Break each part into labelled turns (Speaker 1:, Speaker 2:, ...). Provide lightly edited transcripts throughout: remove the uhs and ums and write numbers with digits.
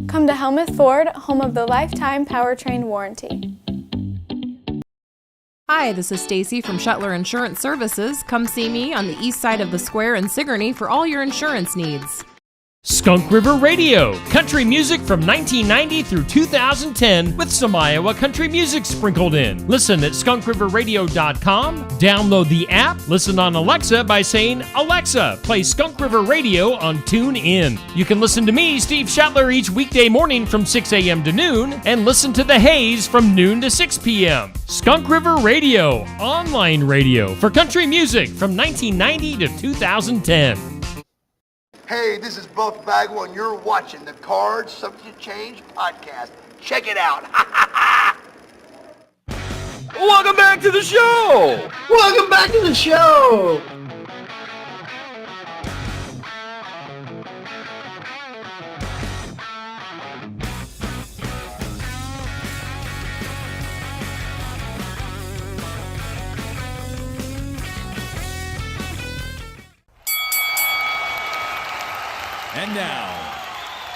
Speaker 1: Come to Helmuth Ford, home of the lifetime powertrain warranty.
Speaker 2: Hi, this is Stacy from Shuttler Insurance Services. Come see me on the east side of the square in Sigourney for all your insurance needs.
Speaker 3: Skunk River Radio, country music from 1990 through 2010 with some Iowa country music sprinkled in. Listen at skunkriverradio.com, download the app, listen on Alexa by saying, Alexa, play Skunk River Radio on TuneIn. You can listen to me, Steve Shuttler, each weekday morning from 6 a.m. to noon, and listen to The Haze from noon to 6 p.m. Skunk River Radio, online radio for country music from 1990 to 2010.
Speaker 4: Hey, this is Buff Bagwell, and you're watching the Card Subject Change podcast. Check it out.
Speaker 5: Welcome back to the show.
Speaker 6: Welcome back to the show.
Speaker 7: And now,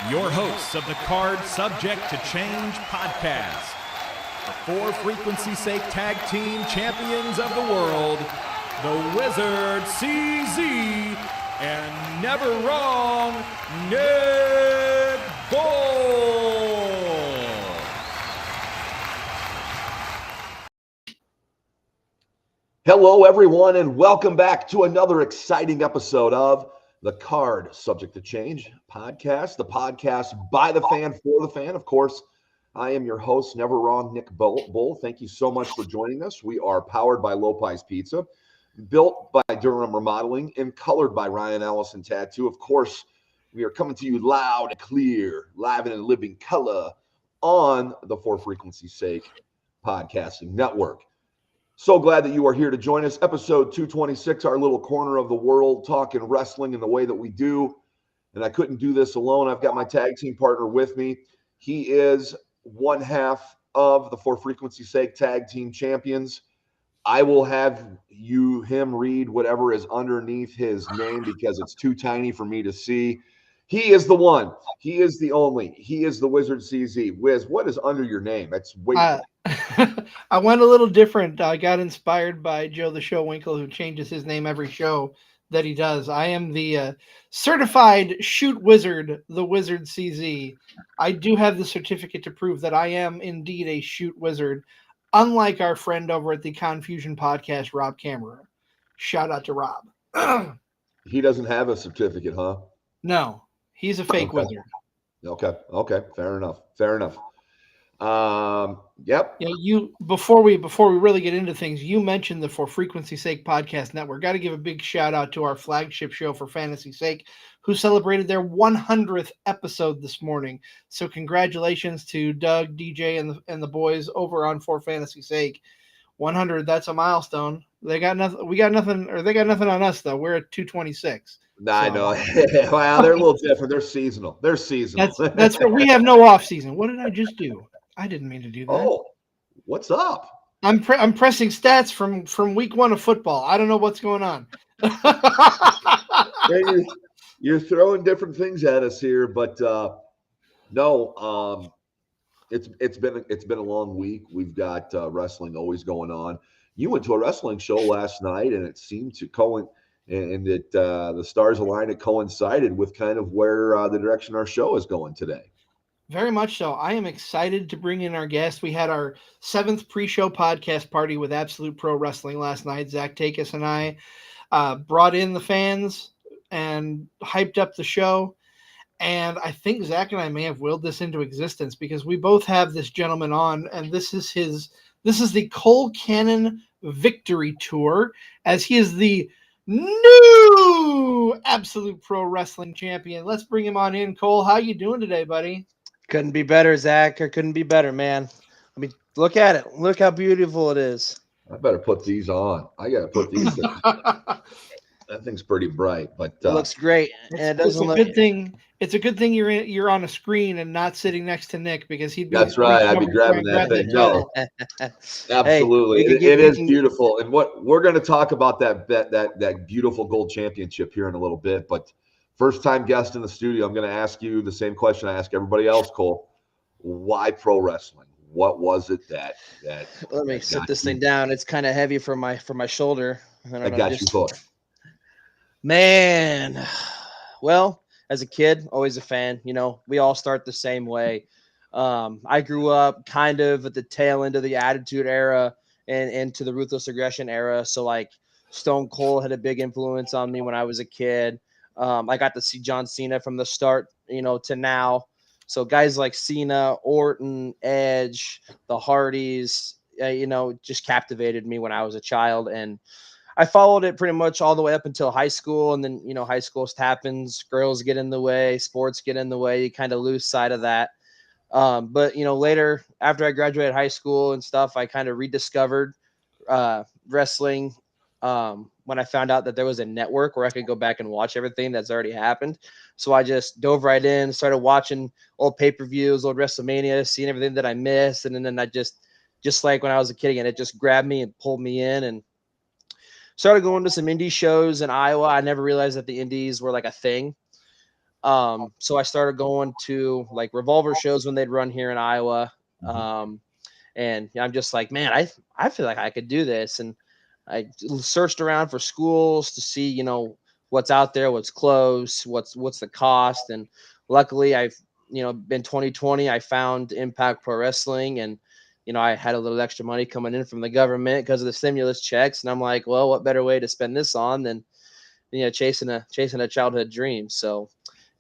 Speaker 7: your hosts of the Card Subject to Change podcast, the For Frequency's Sake Tag Team Champions of the World, the Wizard CZ, and Never Wrong, Nick Bull.
Speaker 8: Hello, everyone, and welcome back to another exciting episode of the Card Subject to Change podcast, the podcast by the fan, for the fan. Of course, I am your host, Never Wrong, Nick Bull. Thank you so much for joining us. We are powered by Lopez Pizza, built by Durham Remodeling, and colored by Ryan Allison Tattoo. Of course, we are coming to you loud and clear, live and in living color on the For Frequency's Sake podcasting network. So glad that you are here to join us. Episode 226, our little corner of the world, talking wrestling in the way that we do. And I couldn't do this alone. I've got my tag team partner with me. He is one half of the For Frequency's Sake Tag Team Champions. I will have him read whatever is underneath his name because it's too tiny for me to see. He is the one. He is the only. He is the Wizard CZ. Wiz, what is under your name? That's way
Speaker 6: I went a little different. I got inspired by Joe the Show Winkle, who changes his name every show that he does. I am the certified shoot wizard, the Wizard CZ. I do have the certificate to prove that I am indeed a shoot wizard, unlike our friend over at the Confusion podcast, Rob Camera. Shout out to Rob.
Speaker 8: He doesn't have a certificate, huh?
Speaker 6: No, he's a fake wizard.
Speaker 8: Okay. Fair enough. Yep.
Speaker 6: Yeah, before we really get into things, you mentioned the For Frequency's Sake podcast network. Got to give a big shout out to our flagship show, For Fantasy's Sake, who celebrated their 100th episode this morning. So congratulations to Doug, DJ, and the boys over on For Fantasy's Sake. 100, that's a milestone. They got nothing. We got nothing, or they got nothing on us though. We're at 226.
Speaker 8: I know. Well, they're a little different. They're seasonal.
Speaker 6: That's what we have no off season. What did I just do? I didn't mean to do that.
Speaker 8: Oh, what's up?
Speaker 6: I'm pressing stats from week 1 of football. I don't know what's going on.
Speaker 8: You're throwing different things at us here, but no. It's been a long week. We've got wrestling always going on. You went to a wrestling show last night, and it seemed to and that the stars aligned. It coincided with kind of where the direction our show is going today.
Speaker 6: Very much so. I am excited to bring in our guest. We had our 7th pre-show podcast party with Absolute Pro Wrestling last night. Zach Takis and I brought in the fans and hyped up the show. And I think Zach and I may have willed this into existence because we both have this gentleman on, and this is the Cole Cannon Victory Tour, as he is the new Absolute Pro Wrestling champion. Let's bring him on in. Cole, how you doing today, buddy?
Speaker 9: Couldn't be better, Zach. I couldn't be better, man. I mean, look at it. Look how beautiful it is.
Speaker 8: I better put these on. I got to put these on. That thing's pretty bright, but
Speaker 9: it looks great. And it doesn't look.
Speaker 6: It's a good thing you're on a screen and not sitting next to Nick, because he'd be.
Speaker 8: That's right. I'd be grabbing that thing. No, absolutely. Hey, it is beautiful. And what we're going to talk about that beautiful gold championship here in a little bit. But First time guest in the studio. I'm going to ask you the same question I ask everybody else, Cole. Why pro wrestling? What was it that
Speaker 9: Let me
Speaker 8: that
Speaker 9: sit
Speaker 8: got
Speaker 9: this
Speaker 8: you-
Speaker 9: thing down. It's kind of heavy for my shoulder. I don't
Speaker 8: that
Speaker 9: know,
Speaker 8: got
Speaker 9: just-
Speaker 8: you hooked?
Speaker 9: Man, well, as a kid, always a fan. You know, we all start the same way. I grew up kind of at the tail end of the Attitude Era and into the Ruthless Aggression era. So, like, Stone Cold had a big influence on me when I was a kid. I got to see John Cena from the start, you know, to now. So guys like Cena, Orton, Edge, the Hardys, you know, just captivated me when I was a child. And I followed it pretty much all the way up until high school. And then, you know, high school happens, girls get in the way, sports get in the way, you kind of lose sight of that. But, you know, later after I graduated high school and stuff, I kind of rediscovered wrestling when I found out that there was a network where I could go back and watch everything that's already happened. So I just dove right in, started watching old pay-per-views, old WrestleMania, seeing everything that I missed. And then I just like when I was a kid again, it just grabbed me and pulled me in and started going to some indie shows in Iowa. I never realized that the indies were like a thing. So I started going to like Revolver shows when they'd run here in Iowa. And I'm just like, man, I feel like I could do this. And I searched around for schools to see, you know, what's out there, what's close, what's the cost. And luckily I've, you know, in 2020, I found Impact Pro Wrestling, and, you know, I had a little extra money coming in from the government because of the stimulus checks. And I'm like, well, what better way to spend this on than, you know, chasing a childhood dream. So,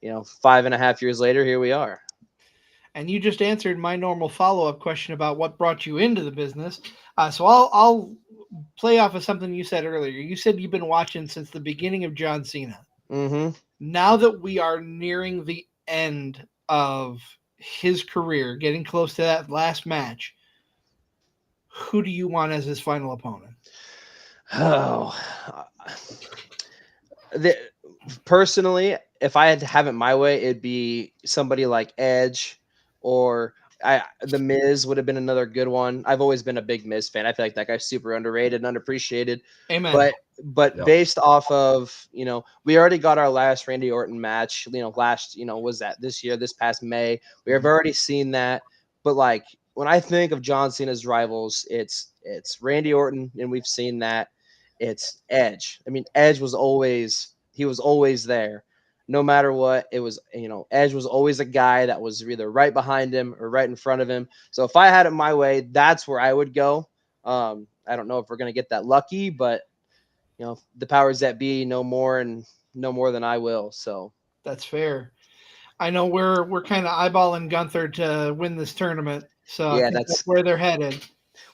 Speaker 9: you know, 5.5 years later, here we are.
Speaker 6: And you just answered my normal follow-up question about what brought you into the business. So I'll play off of something you said earlier. You said you've been watching since the beginning of John Cena.
Speaker 9: Mm-hmm.
Speaker 6: Now that we are nearing the end of his career, getting close to that last match, who do you want as his final opponent?
Speaker 9: Oh, personally, if I had to have it my way, it'd be somebody like Edge, or The Miz would have been another good one. I've always been a big Miz fan. I feel like that guy's super underrated and underappreciated.
Speaker 6: Amen.
Speaker 9: But
Speaker 8: Yep.
Speaker 9: based off of, you know, we already got our last Randy Orton match, you know, was that this year, this past May. We have already seen that. But like when I think of John Cena's rivals, it's Randy Orton, and we've seen that. It's Edge. I mean, Edge was always there. No matter what, it was, you know, Edge was always a guy that was either right behind him or right in front of him. So if I had it my way, that's where I would go. I don't know if we're going to get that lucky, but, you know, the powers that be know more than I will. So
Speaker 6: That's fair. I know we're kind of eyeballing Gunther to win this tournament. So
Speaker 9: Yeah,
Speaker 6: I think
Speaker 9: that's
Speaker 6: where they're headed.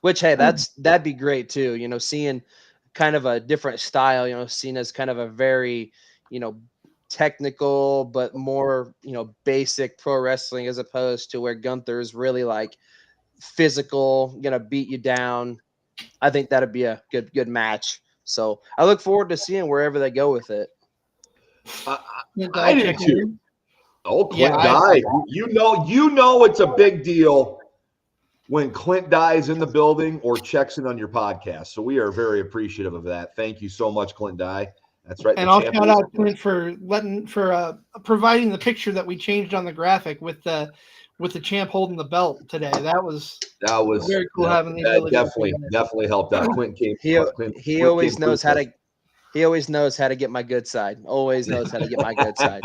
Speaker 9: which, hey, that'd be great too. You know, seeing kind of a different style, you know, seen as kind of a very, you know, technical but more, you know, basic pro wrestling, as opposed to where Gunther's really like physical, gonna beat you down. I think that'd be a good match. So I look forward to seeing wherever they go with it.
Speaker 8: I do too. Oh, Clint
Speaker 6: Yeah,
Speaker 8: died. You know it's a big deal when Clint dies in the building or checks in on your podcast. So we are very appreciative of that. Thank you so much, Clint Dye. That's right.
Speaker 6: And
Speaker 8: the
Speaker 6: I'll
Speaker 8: champion.
Speaker 6: shout out Clint for providing the picture that we changed on the graphic with the champ holding the belt today. That was very cool having the ability to do that.
Speaker 8: definitely helped out. Clint came.
Speaker 9: He always knows how to. He always knows how to get my good side. Always knows how to get my good side.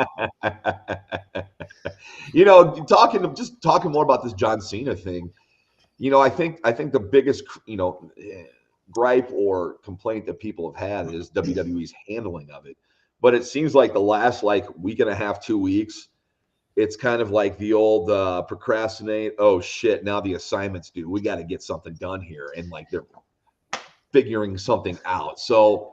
Speaker 8: You know, talking more about this John Cena thing. You know, I think the biggest, you know, gripe or complaint that people have had is WWE's handling of it. But it seems like the last week and a half, 2 weeks, it's kind of like the old procrastinate. Oh shit! Now the assignment's due. We got to get something done here, and like they're figuring something out. So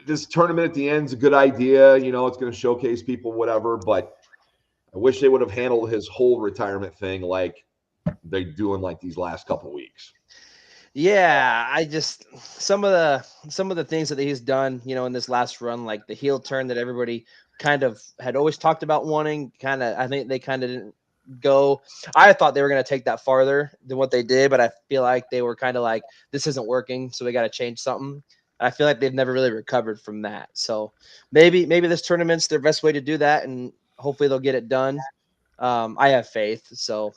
Speaker 8: this tournament at the end is a good idea. You know, it's going to showcase people, whatever. But I wish they would have handled his whole retirement thing like they're doing like these last couple weeks.
Speaker 9: Yeah, I just some of the things that he's done, you know, in this last run, like the heel turn that everybody kind of had always talked about wanting, I think they kind of didn't go. I thought they were going to take that farther than what they did, but I feel like they were kind of like, this isn't working, so we got to change something. I feel like they've never really recovered from that. So maybe this tournament's their best way to do that, and hopefully they'll get it done. I have faith. So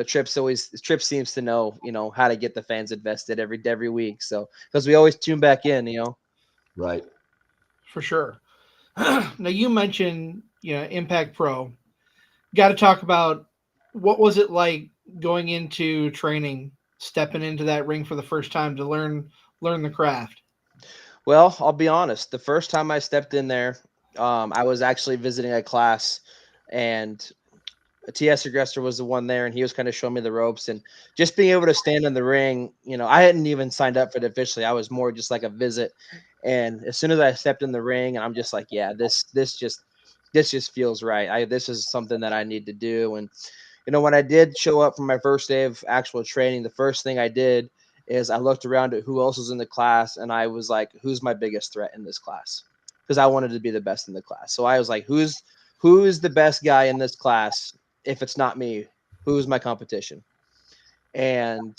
Speaker 9: Tripp seems to know how to get the fans invested every week. So because we always tune back in,
Speaker 8: Right.
Speaker 6: For sure. Now you mentioned Impact Pro. Got to talk about what was it like going into training, stepping into that ring for the first time to learn the craft.
Speaker 9: Well, I'll be honest. The first time I stepped in there, I was actually visiting a class, and TS Aggressor was the one there, and he was kind of showing me the ropes, and just being able to stand in the ring. I hadn't even signed up for it officially. I was more just like a visit, and as soon as I stepped in the ring, and I'm just like, yeah, this just feels right. This is something that I need to do. And when I did show up for my first day of actual training, the first thing I did is I looked around at who else was in the class, and I was like, who's my biggest threat in this class? Because I wanted to be the best in the class. So I was like, who's the best guy in this class? If it's not me, who's my competition? And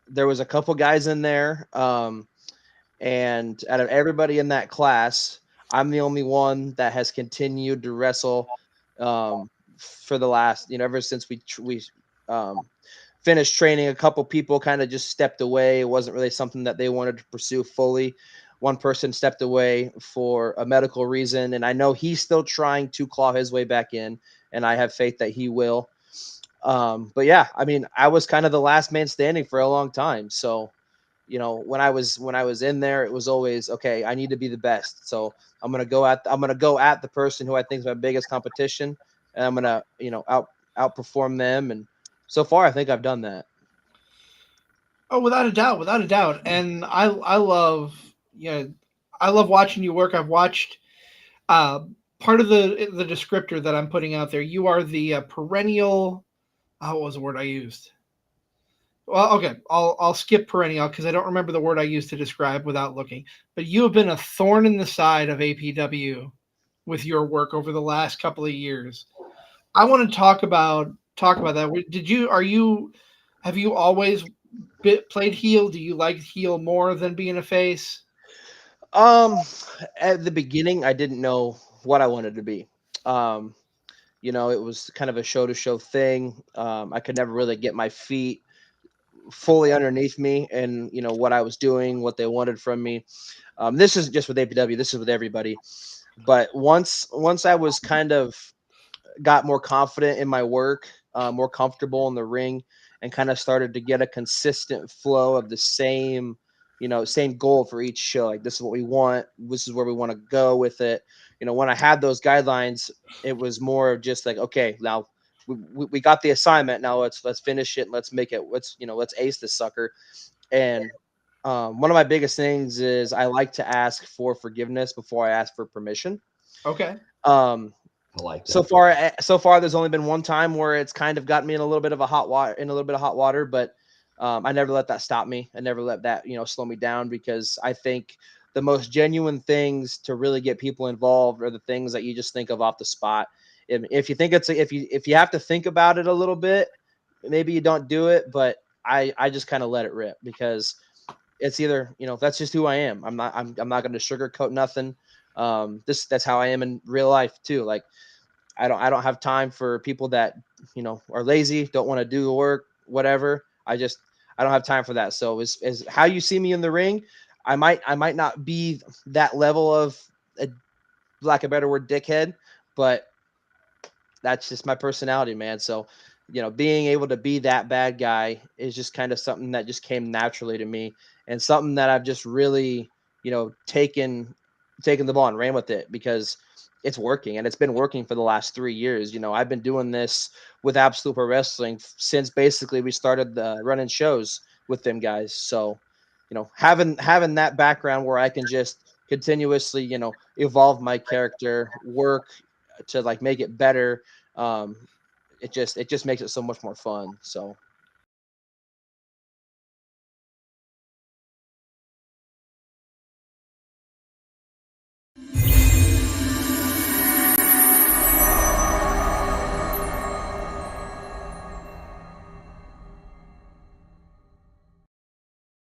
Speaker 9: there was a couple guys in there. And out of everybody in that class, I'm the only one that has continued to wrestle for the last, ever since we finished training. A couple people kind of just stepped away. It wasn't really something that they wanted to pursue fully. One person stepped away for a medical reason, and I know he's still trying to claw his way back in, and I have faith that he will. But yeah, I mean, I was kind of the last man standing for a long time. So, when I was in there, it was always, okay, I need to be the best. So I'm going to go at the person who I think is my biggest competition, and I'm going to, outperform them. And so far, I think I've done that.
Speaker 6: Oh, without a doubt. And I love watching you work. I've watched part of the descriptor that I'm putting out there. You are the perennial. What was the word I used? Well, okay, I'll skip perennial because I don't remember the word I used to describe without looking. But you have been a thorn in the side of APW with your work over the last couple of years. I want to talk about that. Have you always played heel? Do you like heel more than being a face?
Speaker 9: At the beginning, I didn't know what I wanted to be. It was kind of a show-to-show thing. I could never really get my feet fully underneath me and, what I was doing, what they wanted from me. This isn't just with APW. This is with everybody. But once I was kind of got more confident in my work, more comfortable in the ring, and kind of started to get a consistent flow of the same goal for each show. Like, this is what we want. This is where we want to go with it. When I had those guidelines, it was more of just like, okay, now we got the assignment. Now let's finish it. Let's make it. Let's ace this sucker. And one of my biggest things is I like to ask for forgiveness before I ask for permission.
Speaker 6: Okay.
Speaker 8: I like
Speaker 9: that. So far, there's only been one time where it's kind of got me in a little bit of hot water, but I never let that stop me. I never let that, slow me down, because I think the most genuine things to really get people involved are the things that you just think of off the spot. If you think if you have to think about it a little bit, maybe you don't do it, but I just kind of let it rip, because it's either, that's just who I am. I'm not going to sugarcoat nothing. That's how I am in real life too. Like, I don't have time for people that, are lazy, don't want to do the work, whatever. I don't have time for that. So is how you see me in the ring. I might not be that level of, lack of a better word, dickhead, but that's just my personality, man. So, being able to be that bad guy is just kind of something that just came naturally to me, and something that I've just really, taken the ball and ran with it, because it's working, and it's been working for the last 3 years. I've been doing this with Absolute Pro Wrestling since basically we started running shows with them guys. So, having that background where I can just continuously, evolve my character, work to like make it better. It just makes it so much more fun. So